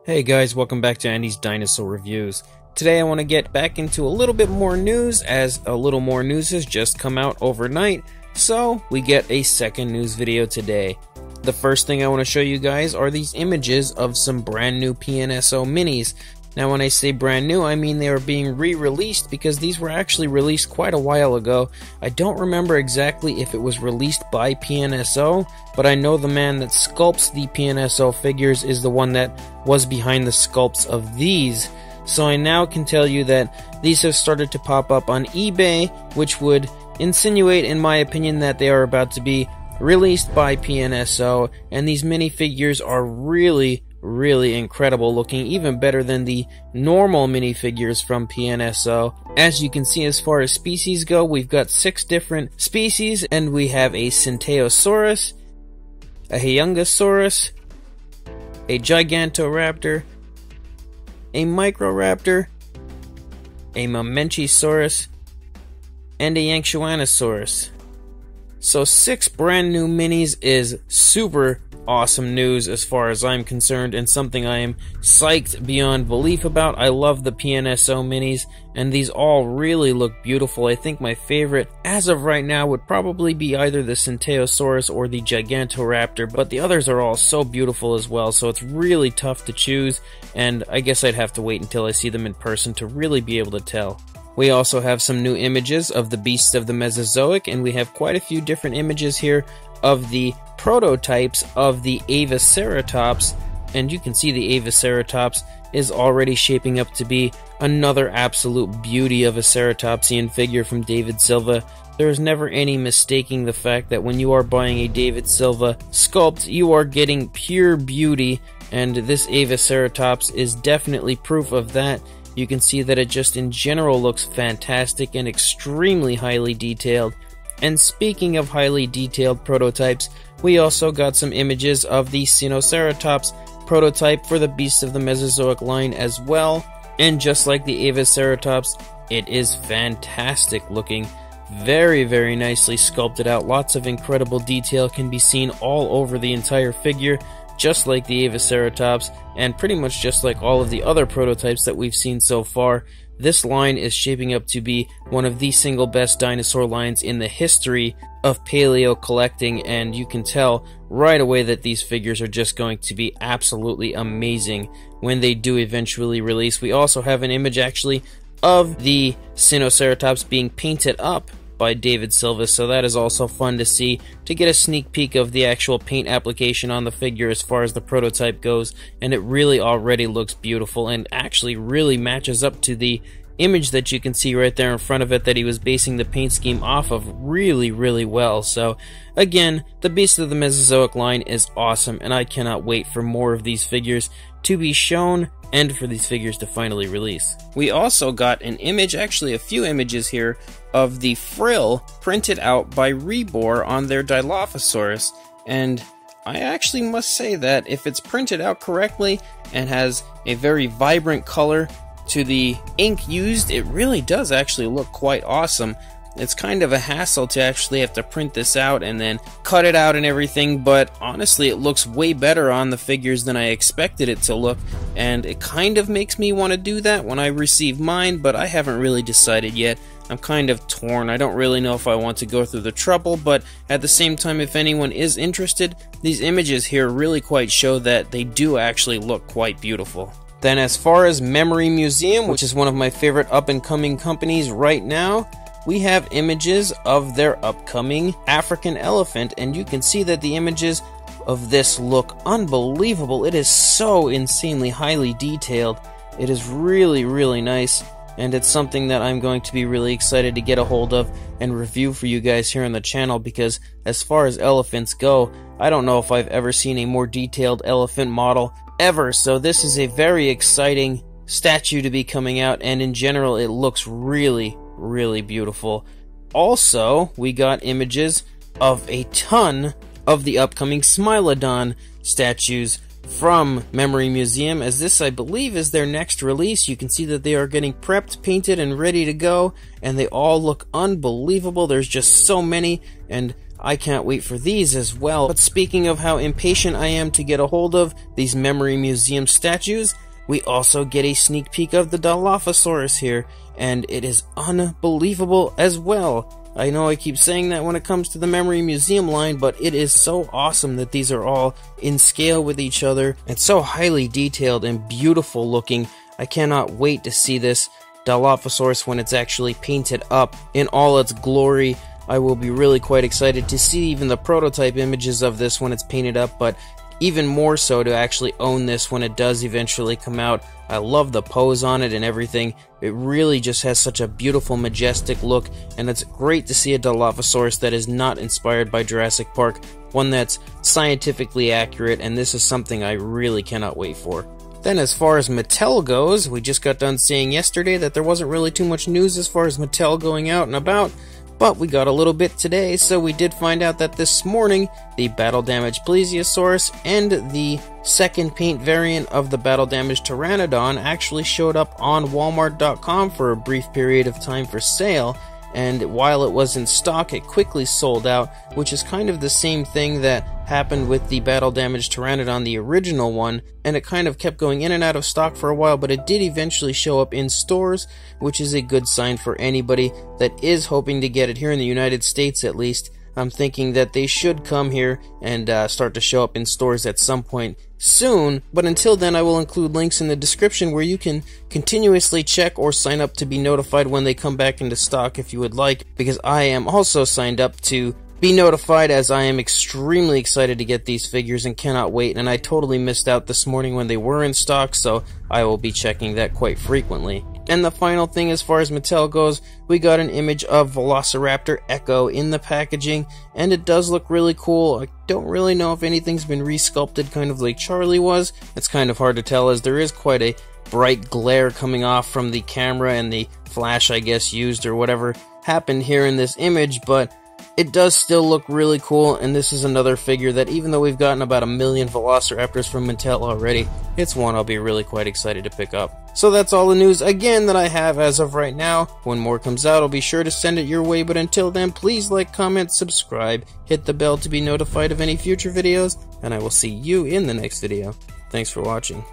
Hey guys, welcome back to Andy's Dinosaur Reviews. Today I want to get back into a little bit more news, as a little more news has just come out overnight, so we get a second news video today. The first thing I want to show you guys are these images of some brand new PNSO Minis. Now when I say brand new, I mean they are being re-released because these were actually released quite a while ago. I don't remember exactly if it was released by PNSO, but I know the man that sculpts the PNSO figures is the one that was behind the sculpts of these. So I now can tell you that these have started to pop up on eBay, which would insinuate, in my opinion, that they are about to be released by PNSO, and these minifigures are really incredible looking, even better than the normal minifigures from PNSO. As you can see, as far as species go, we've got 6 different species, and we have a Centeosaurus, a Hyungosaurus, a Gigantoraptor, a Microraptor, a Mamenchisaurus, and a Yanchuanosaurus. So 6 brand new minis is super awesome news as far as I'm concerned, and something I am psyched beyond belief about. I love the PNSO minis, and these all really look beautiful. I think my favorite as of right now would probably be either the Centeosaurus or the Gigantoraptor, but the others are all so beautiful as well, so it's really tough to choose, and I guess I'd have to wait until I see them in person to really be able to tell. We also have some new images of the beasts of the Mesozoic, and we have quite a few different images here of the prototypes of the Avaceratops, and you can see the Avaceratops is already shaping up to be another absolute beauty of a ceratopsian figure from David Silva. There is never any mistaking the fact that when you are buying a David Silva sculpt, you are getting pure beauty, and this Avaceratops is definitely proof of that. You can see that it just in general looks fantastic and extremely highly detailed. And speaking of highly detailed prototypes, we also got some images of the Sinoceratops prototype for the Beasts of the Mesozoic line as well. And just like the Avaceratops, it is fantastic looking. Very nicely sculpted out. Lots of incredible detail can be seen all over the entire figure, just like the Avaceratops, and pretty much just like all of the other prototypes that we've seen so far. This line is shaping up to be one of the single best dinosaur lines in the history of paleo collecting, and you can tell right away that these figures are just going to be absolutely amazing when they do eventually release. We also have an image actually of the Sinoceratops being painted up by David Silva, so that is also fun to see, to get a sneak peek of the actual paint application on the figure as far as the prototype goes, and it really already looks beautiful and actually really matches up to the image that you can see right there in front of it that he was basing the paint scheme off of really well. So again, the Beast of the Mesozoic line is awesome, and I cannot wait for more of these figures to be shown and for these figures to finally release. We also got an image, actually a few images here, of the frill printed out by Rebor on their Dilophosaurus, and I actually must say that if it's printed out correctly and has a very vibrant color to the ink used, it really does actually look quite awesome. It's kind of a hassle to actually have to print this out and then cut it out and everything, but honestly it looks way better on the figures than I expected it to look, and it kind of makes me want to do that when I receive mine, but I haven't really decided yet. I'm kind of torn. I don't really know if I want to go through the trouble, but at the same time, if anyone is interested, these images here really quite show that they do actually look quite beautiful. Then as far as EMORY Museum, which is one of my favorite up-and-coming companies right now, we have images of their upcoming African elephant, and you can see that the images of this look unbelievable. It is so insanely highly detailed. It is really nice, and it's something that I'm going to be really excited to get a hold of and review for you guys here on the channel, because as far as elephants go, I don't know if I've ever seen a more detailed elephant model ever, so this is a very exciting statue to be coming out, and in general it looks really beautiful. Also, we got images of a ton of the upcoming Smilodon statues from EMORY Museum, as this I believe is their next release. You can see that they are getting prepped, painted, and ready to go, and they all look unbelievable. There's just so many, and I can't wait for these as well. But speaking of how impatient I am to get a hold of these Memory Museum statues, we also get a sneak peek of the Dilophosaurus here, and it is unbelievable as well. I know I keep saying that when it comes to the Memory Museum line, but it is so awesome that these are all in scale with each other and so highly detailed and beautiful looking. I cannot wait to see this Dilophosaurus when it's actually painted up in all its glory. I will be really quite excited to see even the prototype images of this when it's painted up, but even more so to actually own this when it does eventually come out. I love the pose on it and everything. It really just has such a beautiful, majestic look, and it's great to see a Dilophosaurus that is not inspired by Jurassic Park, one that's scientifically accurate, and this is something I really cannot wait for. Then as far as Mattel goes, we just got done seeing yesterday that there wasn't really too much news as far as Mattel going out and about, but we got a little bit today, so we did find out that this morning the battle-damaged plesiosaurus and the second paint variant of the battle-damaged pteranodon actually showed up on Walmart.com for a brief period of time for sale, and while it was in stock, it quickly sold out, which is kind of the same thing that happened with the battle-damaged pteranodon, the original one, and it kind of kept going in and out of stock for a while, but it did eventually show up in stores, which is a good sign for anybody that is hoping to get it here in the United States at least. I'm thinking that they should come here and start to show up in stores at some point soon, but until then I will include links in the description where you can continuously check or sign up to be notified when they come back into stock if you would like, because I am also signed up to be notified, as I am extremely excited to get these figures and cannot wait, and I totally missed out this morning when they were in stock, so I will be checking that quite frequently. And the final thing as far as Mattel goes, we got an image of Velociraptor Echo in the packaging, and it does look really cool. I don't really know if anything's been resculpted kind of like Charlie was. It's kind of hard to tell as there is quite a bright glare coming off from the camera and the flash I guess used or whatever happened here in this image, but it does still look really cool, and this is another figure that even though we've gotten about 1 million Velociraptors from Mattel already, it's one I'll be really quite excited to pick up. So that's all the news again that I have as of right now. When more comes out, I'll be sure to send it your way, but until then, please like, comment, subscribe, hit the bell to be notified of any future videos, and I will see you in the next video. Thanks for watching.